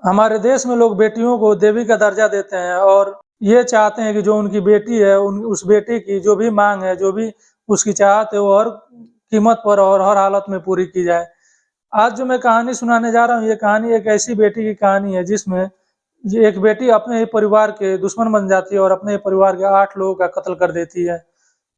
हमारे देश में लोग बेटियों को देवी का दर्जा देते हैं और ये चाहते हैं कि जो उनकी बेटी है उस बेटी की जो भी मांग है, जो भी उसकी चाहत है, वो हर कीमत पर और हर हालत में पूरी की जाए। आज जो मैं कहानी सुनाने जा रहा हूँ, ये कहानी एक ऐसी बेटी की कहानी है जिसमें ये एक बेटी अपने ही परिवार के दुश्मन बन जाती है और अपने ही परिवार के 8 लोगों का कत्ल कर देती है।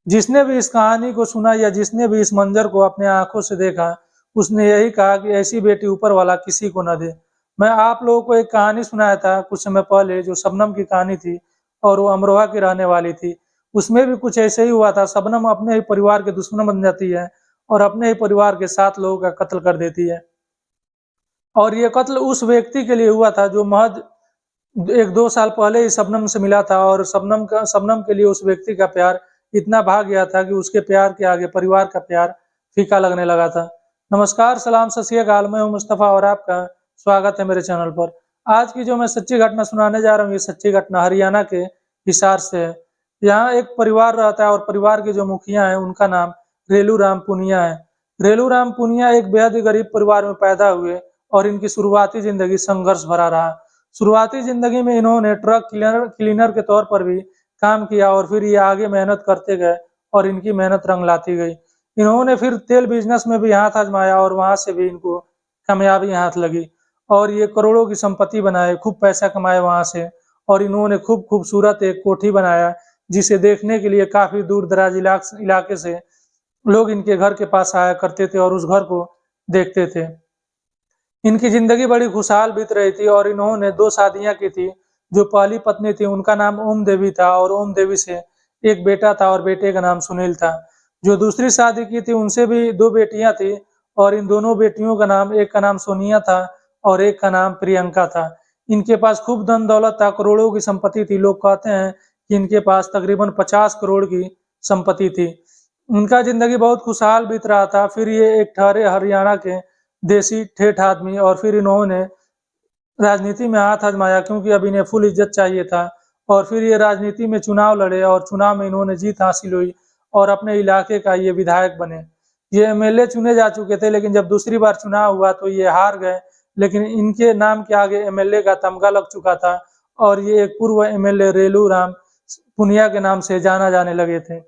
जिसने भी इस कहानी को सुना या जिसने भी इस मंजर को अपने आंखों से देखा, उसने यही कहा कि ऐसी बेटी ऊपर वाला किसी को न दे। मैं आप लोगों को एक कहानी सुनाया था कुछ समय पहले, जो शबनम की कहानी थी और वो अमरोहा की रहने वाली थी। उसमें भी कुछ ऐसे ही हुआ था। शबनम अपने ही परिवार के दुश्मन बन जाती है और अपने ही परिवार के 7 लोगों का कत्ल कर देती है। और ये कत्ल उस व्यक्ति के लिए हुआ था जो महज 1-2 साल पहले ही शबनम से मिला था और शबनम के लिए उस व्यक्ति का प्यार इतना भाग गया था कि उसके प्यार के आगे परिवार का प्यार फीका लगने लगा था। नमस्कार, सलाम, सत श्री अकाल, मैं हूं मुस्तफ़ा और आपका स्वागत है मेरे चैनल पर। आज की जो मैं सच्ची घटना सुनाने जा रहा हूँ, ये सच्ची घटना हरियाणा के हिसार से है। यहाँ एक परिवार रहता है और परिवार के जो मुखिया हैं उनका नाम रेलू राम पुनिया है। रेलू राम पुनिया एक बेहद ही गरीब परिवार में पैदा हुए और इनकी शुरुआती जिंदगी संघर्ष भरा रहा। शुरुआती जिंदगी में इन्होंने ट्रक क्लीनर के तौर पर भी काम किया और फिर ये आगे मेहनत करते गए और इनकी मेहनत रंग लाती गई। इन्होंने फिर तेल बिजनेस में भी हाथ आजमाया और वहां से भी इनको कामयाबी हाथ लगी और ये करोड़ों की संपत्ति बनाए, खूब पैसा कमाए वहां से। और इन्होंने खूब खूबसूरत एक कोठी बनाया जिसे देखने के लिए काफी दूर दराज इलाके से लोग इनके घर के पास आया करते थे और उस घर को देखते थे। इनकी जिंदगी बड़ी खुशहाल बीत रही थी और इन्होंने 2 शादियां की थी। जो पहली पत्नी थी उनका नाम ओम देवी था और ओम देवी से एक बेटा था और बेटे का नाम सुनील था। जो दूसरी शादी की थी उनसे भी 2 बेटियां थी और इन दोनों बेटियों का नाम, एक का नाम सोनिया था और एक का नाम प्रियंका था। इनके पास खूब धन दौलत था, करोड़ों की संपत्ति थी। लोग कहते हैं कि इनके पास तकरीबन 50 करोड़ की संपत्ति थी। उनका जिंदगी बहुत खुशहाल बीत रहा था। फिर ये एक ठहरे हरियाणा के देसी ठेठ आदमी और फिर इन्होंने राजनीति में हाथ आजमाया क्योंकि अब इन्हें फुल इज्जत चाहिए था। और फिर ये राजनीति में चुनाव लड़े और चुनाव में इन्होंने जीत हासिल हुई और अपने इलाके का ये विधायक बने। ये एमएलए चुने जा चुके थे, लेकिन जब दूसरी बार चुनाव हुआ तो ये हार गए। लेकिन इनके नाम के आगे एमएलए का तमगा लग चुका था और ये एक पूर्व एमएलए रेलू राम पुनिया के नाम से जाना जाने लगे थे।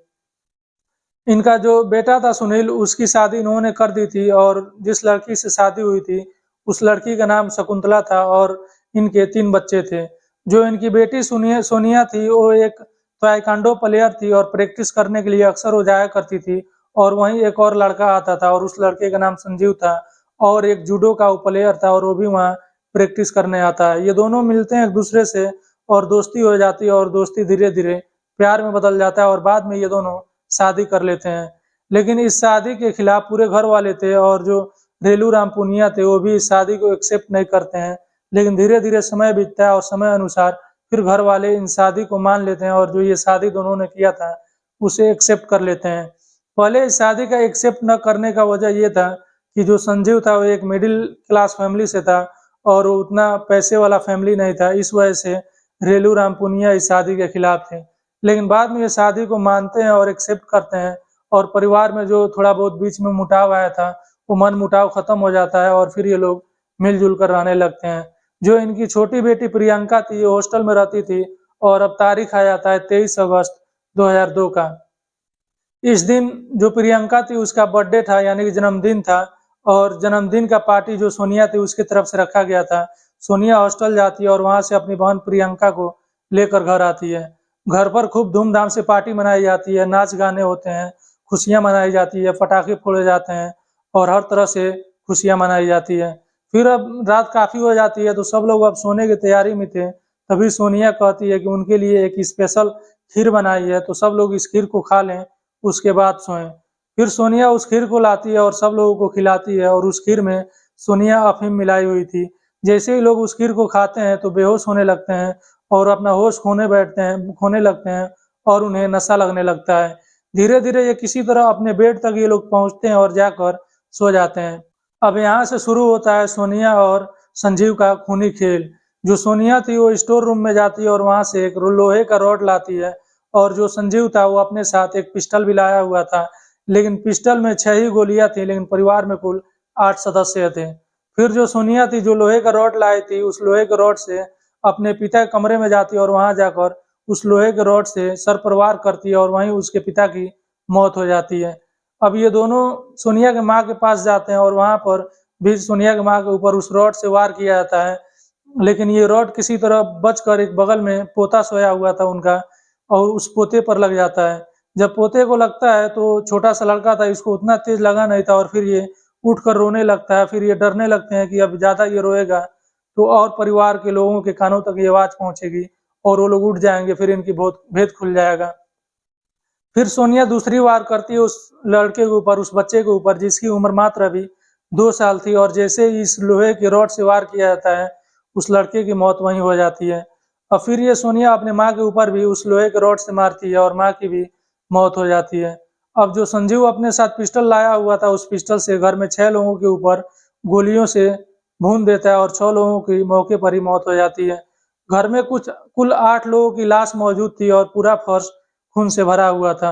इनका जो बेटा था सुनील, उसकी शादी इन्होंने कर दी थी और जिस लड़की से शादी हुई थी उस लड़की का नाम शकुंतला था और इनके 3 बच्चे थे। जो इनकी बेटी सोनिया थी वो एक ताइक्वांडो प्लेयर थी और प्रैक्टिस करने के लिए अक्सर वो जाया करती थी। और वहीं एक और लड़का आता था और उस लड़के का नाम संजीव था और एक जूडो का वो प्लेयर था और वो भी वहाँ प्रैक्टिस करने आता है। ये दोनों मिलते हैं एक दूसरे से और दोस्ती हो जाती है और दोस्ती धीरे धीरे प्यार में बदल जाता है और बाद में ये दोनों शादी कर लेते हैं। लेकिन इस शादी के खिलाफ पूरे घर वाले थे और जो रेलू राम पुनिया थे वो भी इस शादी को एक्सेप्ट नहीं करते हैं। लेकिन धीरे धीरे समय बीतता है और समय अनुसार फिर घर वाले इन शादी को मान लेते हैं और जो ये शादी दोनों ने किया था उसे एक्सेप्ट कर लेते हैं। पहले इस शादी का एक्सेप्ट न करने का वजह ये था कि जो संजीव था वो एक मिडिल क्लास फैमिली से था और वो उतना पैसे वाला फैमिली नहीं था। इस वजह से रेलू राम पुनिया इस शादी के खिलाफ थे। लेकिन बाद में ये शादी को मानते हैं और एक्सेप्ट करते हैं और परिवार में जो थोड़ा बहुत बीच में मुटाव आया था वो मन मुटाव खत्म हो जाता है और फिर ये लोग मिलजुल कर रहने लगते हैं। जो इनकी छोटी बेटी प्रियंका थी ये हॉस्टल में रहती थी और अब तारीख आ जाता है 23 अगस्त 2002 का। इस दिन जो प्रियंका थी उसका बर्थडे था, यानी कि जन्मदिन था और जन्मदिन का पार्टी जो सोनिया थी उसकी तरफ से रखा गया था। सोनिया हॉस्टल जाती है और वहां से अपनी बहन प्रियंका को लेकर घर आती है। घर पर खूब धूमधाम से पार्टी मनाई जाती है, नाच गाने होते हैं, खुशियां मनाई जाती है, पटाखे फोड़े जाते हैं और हर तरह से खुशियां मनाई जाती है। फिर अब रात काफी हो जाती है तो सब लोग अब सोने की तैयारी में थे। तभी सोनिया कहती है कि उनके लिए एक स्पेशल खीर बनाई है तो सब लोग इस खीर को खा लें, उसके बाद सोएं। फिर सोनिया उस खीर को लाती है और सब लोगों को खिलाती है और उस खीर में सोनिया अफीम मिलाई हुई थी। जैसे ही लोग उस खीर को खाते हैं तो बेहोश होने लगते हैं और अपना होश खोने लगते हैं और उन्हें नशा लगने लगता है। धीरे धीरे ये किसी तरह अपने बेड तक ये लोग पहुंचते हैं और जाकर सो जाते हैं। अब यहाँ से शुरू होता है सोनिया और संजीव का खूनी खेल। जो सोनिया थी वो स्टोर रूम में जाती है और वहां से एक लोहे का रॉड लाती है और जो संजीव था वो अपने साथ एक पिस्टल भी लाया हुआ था। लेकिन पिस्टल में 6 ही गोलियां थी, लेकिन परिवार में कुल 8 सदस्य थे। फिर जो सोनिया थी जो लोहे का रॉड लाई थी, उस लोहे के रॉड से अपने पिता के कमरे में जाती है और वहां जाकर उस लोहे के रॉड से सर पर वार करती है और वहीं उसके पिता की मौत हो जाती है। अब ये दोनों सोनिया के माँ के पास जाते हैं और वहां पर भी सोनिया की माँ के ऊपर उस रॉड से वार किया जाता है, लेकिन ये रॉड किसी तरह बचकर एक बगल में पोता सोया हुआ था उनका और उस पोते पर लग जाता है। जब पोते को लगता है तो छोटा सा लड़का था, इसको उतना तेज लगा नहीं था और फिर ये उठकर रोने लगता है। फिर ये डरने लगते हैं कि अब ज्यादा ये रोएगा तो और परिवार के लोगों के कानों तक ये आवाज पहुंचेगी और वो लोग उठ जाएंगे, फिर इनकी बहुत भेद खुल जाएगा। फिर सोनिया दूसरी वार करती है उस लड़के के ऊपर, उस बच्चे के ऊपर जिसकी उम्र मात्र अभी 2 साल थी, और जैसे ही इस लोहे के रॉड से वार किया जाता है उस लड़के की मौत वहीं हो जाती है। और फिर ये सोनिया अपने माँ के ऊपर भी उस लोहे के रॉड से मारती है और माँ की भी मौत हो जाती है। अब जो संजीव अपने साथ पिस्टल लाया हुआ था, उस पिस्टल से घर में 6 लोगों के ऊपर गोलियों से भून देता है और 6 लोगों की मौके पर ही मौत हो जाती है। घर में कुल 8 लोगों की लाश मौजूद थी और पूरा फर्श खून से भरा हुआ था।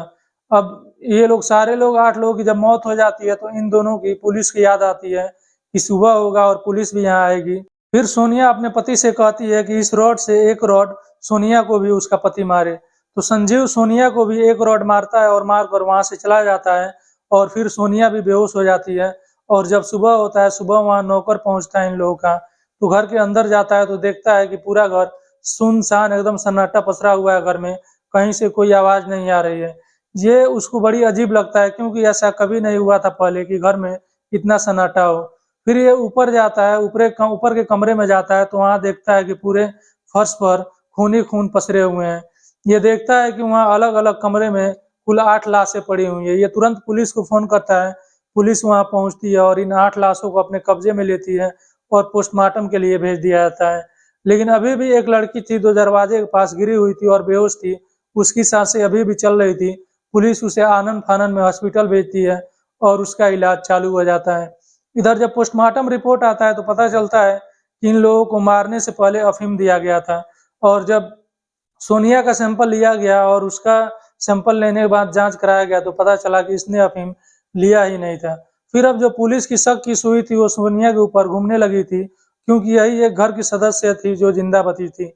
अब ये लोग सारे लोग 8 लोगों की जब मौत हो जाती है तो इन दोनों की पुलिस की याद आती है कि सुबह होगा और पुलिस भी यहाँ आएगी। फिर सोनिया अपने पति से कहती है कि इस रॉड से एक रॉड सोनिया को भी उसका पति मारे। तो संजीव सोनिया को भी एक रॉड मारता है और मारकर वहां से चला जाता है और फिर सोनिया भी बेहोश हो जाती है। और जब सुबह होता है, सुबह वहां नौकर पहुंचता है इन लोगों का, तो घर के अंदर जाता है तो देखता है कि पूरा घर सुनसान एकदम सन्नाटा पसरा हुआ है घर में, कहीं से कोई आवाज नहीं आ रही है। ये उसको बड़ी अजीब लगता है क्योंकि ऐसा कभी नहीं हुआ था पहले कि घर में इतना सन्नाटा हो। फिर ये ऊपर जाता है, ऊपर के कमरे में जाता है तो वहां देखता है कि पूरे फर्श पर खून ही खून पसरे हुए हैं। ये देखता है कि वहां अलग अलग कमरे में कुल 8 लाशें पड़ी हुई है। ये तुरंत पुलिस को फोन करता है, पुलिस वहां पहुंचती है और इन 8 लाशों को अपने कब्जे में लेती है और पोस्टमार्टम के लिए भेज दिया जाता है। लेकिन अभी भी एक लड़की थी जो दरवाजे के पास गिरी हुई थी और बेहोश थी, उसकी सांसें अभी भी चल रही थी। पुलिस उसे आनन फानन में हॉस्पिटल भेजती है और उसका इलाज चालू हो जाता है। इधर जब पोस्टमार्टम रिपोर्ट आता है तो पता चलता है कि इन लोगों को मारने से पहले अफीम दिया गया था। और जब सोनिया का सैंपल लिया गया और उसका सैंपल लेने के बाद जांच कराया गया तो पता चला कि इसने अफीम लिया ही नहीं था। फिर अब जो पुलिस की शक की सुई थी वो सोनिया के ऊपर घूमने लगी थी क्योंकि यही एक घर की सदस्य थी जो जिंदा बची थी।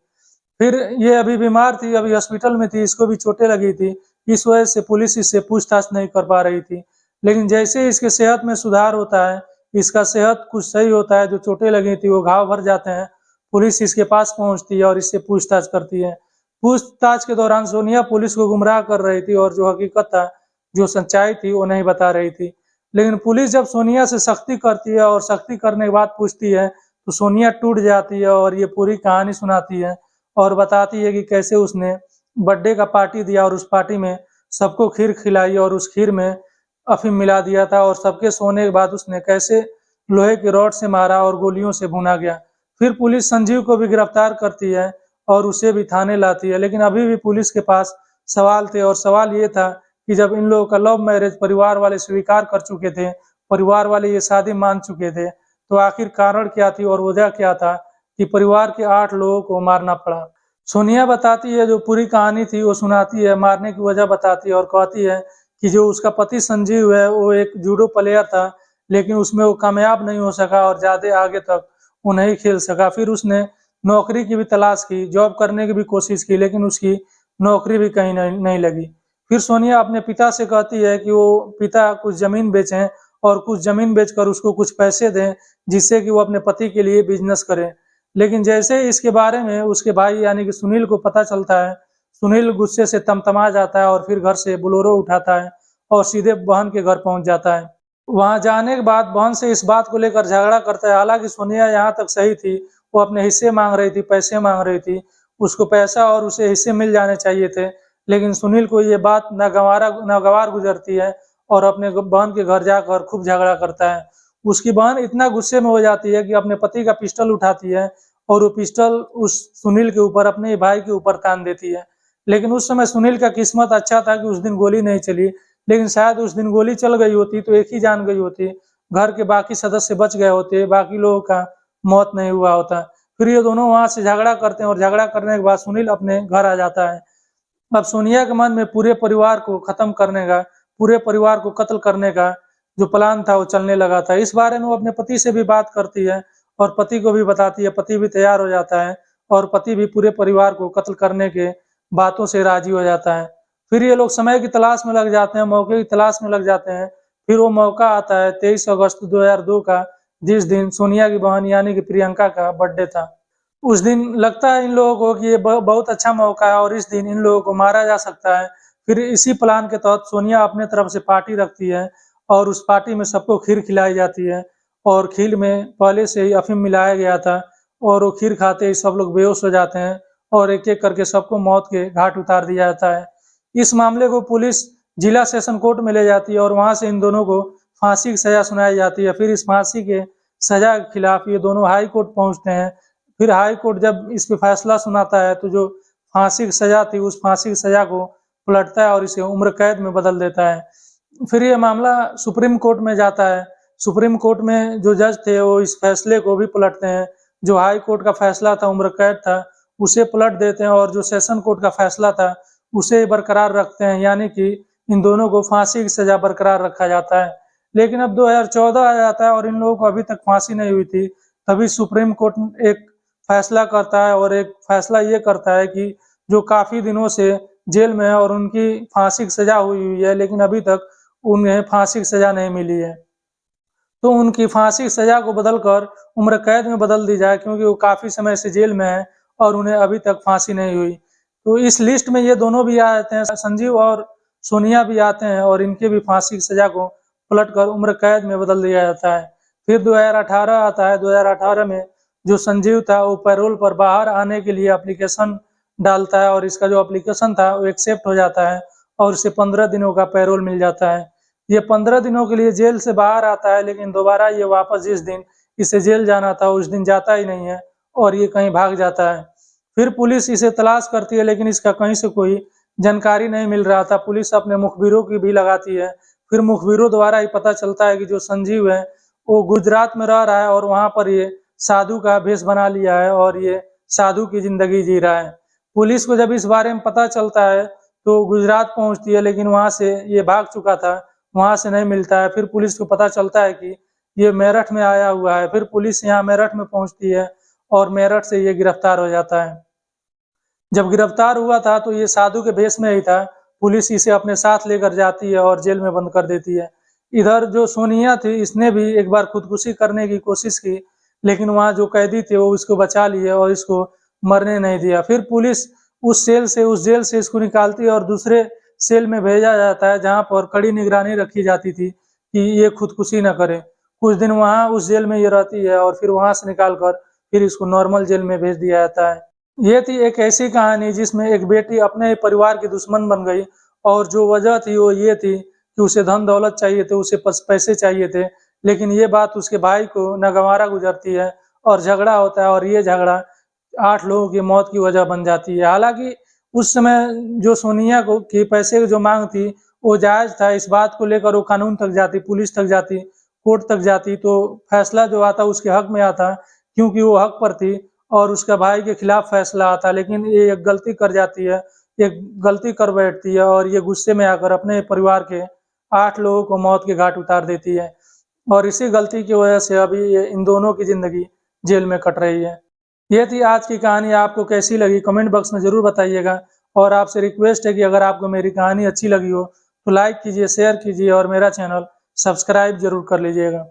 फिर ये अभी बीमार थी, अभी हॉस्पिटल में थी, इसको भी चोटें लगी थी। इस वजह से पुलिस इससे पूछताछ नहीं कर पा रही थी। लेकिन जैसे ही इसके सेहत में सुधार होता है, इसका सेहत कुछ सही होता है, जो चोटें लगी थी वो घाव भर जाते हैं, पुलिस इसके पास पहुंचती है और इससे पूछताछ करती है। पूछताछ के दौरान सोनिया पुलिस को गुमराह कर रही थी और जो हकीकत था, जो सच्चाई थी वो नहीं बता रही थी। लेकिन पुलिस जब सोनिया से सख्ती करती है और सख्ती करने के बाद पूछती है तो सोनिया टूट जाती है और ये पूरी कहानी सुनाती है और बताती है कि कैसे उसने बर्थडे का पार्टी दिया और उस पार्टी में सबको खीर खिलाई और उस खीर में अफीम मिला दिया था और सबके सोने के बाद उसने कैसे लोहे की रॉड से मारा और गोलियों से भुना गया। फिर पुलिस संजीव को भी गिरफ्तार करती है और उसे भी थाने लाती है। लेकिन अभी भी पुलिस के पास सवाल थे और सवाल ये था कि जब इन लोगों का लव मैरिज परिवार वाले स्वीकार कर चुके थे, परिवार वाले ये शादी मान चुके थे, तो आखिर कारण क्या थी और वजह क्या था कि परिवार के 8 लोगों को मारना पड़ा। सोनिया बताती है, जो पूरी कहानी थी वो सुनाती है, मारने की वजह बताती है और कहती है कि जो उसका पति संजीव है वो एक जूडो प्लेयर था, लेकिन उसमें वो कामयाब नहीं हो सका और ज्यादा आगे तक वो नहीं खेल सका। फिर उसने नौकरी की भी तलाश की, जॉब करने की भी कोशिश की, लेकिन उसकी नौकरी भी कहीं नहीं लगी। फिर सोनिया अपने पिता से कहती है कि वो पिता कुछ जमीन बेचें और कुछ जमीन बेचकर उसको कुछ पैसे दें जिससे कि वो अपने पति के लिए बिजनेस करे। लेकिन जैसे ही इसके बारे में उसके भाई यानी कि सुनील को पता चलता है, सुनील गुस्से से तमतमा जाता है और फिर घर से बोलेरो उठाता है और सीधे बहन के घर पहुंच जाता है। वहां जाने के बाद बहन से इस बात को लेकर झगड़ा करता है। हालांकि सोनिया यहाँ तक सही थी, वो अपने हिस्से मांग रही थी, पैसे मांग रही थी, उसको पैसा और उसे हिस्से मिल जाने चाहिए थे। लेकिन सुनील को ये बात नागवार गुजरती है और अपने बहन के घर जाकर खूब झगड़ा करता है। उसकी बहन इतना गुस्से में हो जाती है कि अपने पति का पिस्टल उठाती है और वो पिस्टल उस सुनील के ऊपर, अपने भाई के ऊपर तान देती है। लेकिन उस समय सुनील का किस्मत अच्छा था कि उस दिन गोली नहीं चली, लेकिन शायद उस दिन गोली चल गई होती तो एक ही जान गई होती, घर के बाकी सदस्य बच गए होते, बाकी लोगों का मौत नहीं हुआ होता। फिर ये दोनों वहां से झगड़ा करते हैं और झगड़ा करने के बाद सुनील अपने घर आ जाता है। अब सोनिया के मन में पूरे परिवार को खत्म करने का, पूरे परिवार को कत्ल करने का जो प्लान था वो चलने लगा था। इस बारे में वो अपने पति से भी बात करती है और पति को भी बताती है, पति भी तैयार हो जाता है और पति भी पूरे परिवार को कत्ल करने के बातों से राजी हो जाता है। फिर ये लोग समय की तलाश में लग जाते हैं, मौके की तलाश में लग जाते हैं। फिर वो मौका आता है 23 अगस्त 2002 का, जिस दिन सोनिया की बहन यानी कि प्रियंका का बर्थडे था। उस दिन लगता है इन लोगों को कि ये बहुत अच्छा मौका है और इस दिन इन लोगों को मारा जा सकता है। फिर इसी प्लान के तहत सोनिया अपने तरफ से पार्टी रखती है और उस पार्टी में सबको खीर खिलाई जाती है और खीर में पहले से ही अफीम मिलाया गया था और वो खीर खाते ही सब लोग बेहोश हो जाते हैं और एक-एक करके सबको मौत के घाट उतार दिया जाता है। इस मामले को पुलिस जिला सेशन कोर्ट में ले जाती है और वहां से इन दोनों को फांसी की सजा सुनाई जाती है। फिर इस फांसी के सजा के खिलाफ ये दोनों हाई कोर्ट पहुंचते हैं। फिर हाई कोर्ट जब इस पे फैसला सुनाता है तो जो फांसी की सजा थी उस फांसी की सजा को पलटता है और इसे उम्र कैद में बदल देता है। फिर ये मामला सुप्रीम कोर्ट में जाता है। सुप्रीम कोर्ट में जो जज थे वो इस फैसले को भी पलटते हैं। जो हाई कोर्ट का फैसला था उम्र कैद था उसे पलट देते हैं और जो सेशन कोर्ट का फैसला था उसे बरकरार रखते हैं, यानी कि इन दोनों को फांसी की सजा बरकरार रखा जाता है। लेकिन अब 2014 आ जाता है और इन लोगों को अभी तक फांसी नहीं हुई थी। तभी सुप्रीम कोर्ट एक फैसला करता है और एक फैसला ये करता है कि जो काफी दिनों से जेल में है और उनकी फांसी की सजा हुई है लेकिन अभी तक उन्हें फांसी की सजा नहीं मिली है, तो उनकी फांसी की सजा को बदलकर उम्र कैद में बदल दी जाए, क्योंकि वो काफी समय से जेल में है और उन्हें अभी तक फांसी नहीं हुई। तो इस लिस्ट में ये दोनों भी आ जाते हैं, संजीव और सोनिया भी आते हैं और इनके भी फांसी की सजा को पलटकर उम्र कैद में बदल दिया जाता है। फिर 2018 आता है। 2018 में जो संजीव था वो पैरोल पर बाहर आने के लिए एप्लीकेशन डालता है और इसका जो एप्लीकेशन था वो एक्सेप्ट हो जाता है और उसे 15 दिनों का पैरोल मिल जाता है। ये 15 दिनों के लिए जेल से बाहर आता है लेकिन दोबारा ये वापस जिस दिन इसे जेल जाना था उस दिन जाता ही नहीं है और ये कहीं भाग जाता है। फिर पुलिस इसे तलाश करती है लेकिन इसका कहीं से कोई जानकारी नहीं मिल रहा था। पुलिस अपने मुखबिरों की भी लगाती है। फिर मुखबिरों द्वारा ही पता चलता है कि जो संजीव है वो गुजरात में रह रहा है और वहां पर ये साधु का भेष बना लिया है और ये साधु की जिंदगी जी रहा है। पुलिस को जब इस बारे में पता चलता है तो गुजरात पहुंचती है लेकिन वहां से ये भाग चुका था, वहां से नहीं मिलता है। फिर पुलिस को पता चलता है कि ये मेरठ में आया हुआ है। फिर पुलिस यहाँ मेरठ में पहुंचती है और मेरठ से ये गिरफ्तार हो जाता है। जब गिरफ्तार हुआ था तो ये साधु के भेष में ही था। पुलिस इसे अपने साथ लेकर जाती है और जेल में बंद कर देती है। इधर जो सोनिया थी इसने भी एक बार खुदकुशी करने की कोशिश की लेकिन वहाँ जो कैदी थे वो इसको बचा लिए और इसको मरने नहीं दिया। फिर पुलिस उस जेल से इसको निकालती है और दूसरे सेल में भेजा जाता है जहाँ पर कड़ी निगरानी रखी जाती थी कि ये खुदकुशी न करे। कुछ दिन वहाँ उस जेल में ये रहती है और फिर वहाँ से निकाल कर फिर इसको नॉर्मल जेल में भेज दिया जाता है। ये थी एक ऐसी कहानी जिसमें एक बेटी अपने ही परिवार की दुश्मन बन गई और जो वजह थी वो ये थी कि उसे धन दौलत चाहिए थे, उसे पैसे चाहिए थे। लेकिन ये बात उसके भाई को नागवारा गुजरती है और झगड़ा होता है और ये झगड़ा 8 लोगों की मौत की वजह बन जाती है। हालांकि उस समय जो सोनिया को की पैसे की जो मांग थी वो जायज था। इस बात को लेकर वो कानून तक जाती, पुलिस तक जाती, कोर्ट तक जाती तो फैसला जो आता उसके हक में आता, क्योंकि वो हक पर थी और उसका भाई के खिलाफ फैसला आता। लेकिन ये एक गलती कर जाती है, एक गलती कर बैठती है और ये गुस्से में आकर अपने परिवार के 8 लोगों को मौत के घाट उतार देती है और इसी गलती की वजह से अभी ये इन दोनों की जिंदगी जेल में कट रही है। ये थी आज की कहानी। आपको कैसी लगी कमेंट बॉक्स में ज़रूर बताइएगा और आपसे रिक्वेस्ट है कि अगर आपको मेरी कहानी अच्छी लगी हो तो लाइक कीजिए, शेयर कीजिए और मेरा चैनल सब्सक्राइब ज़रूर कर लीजिएगा।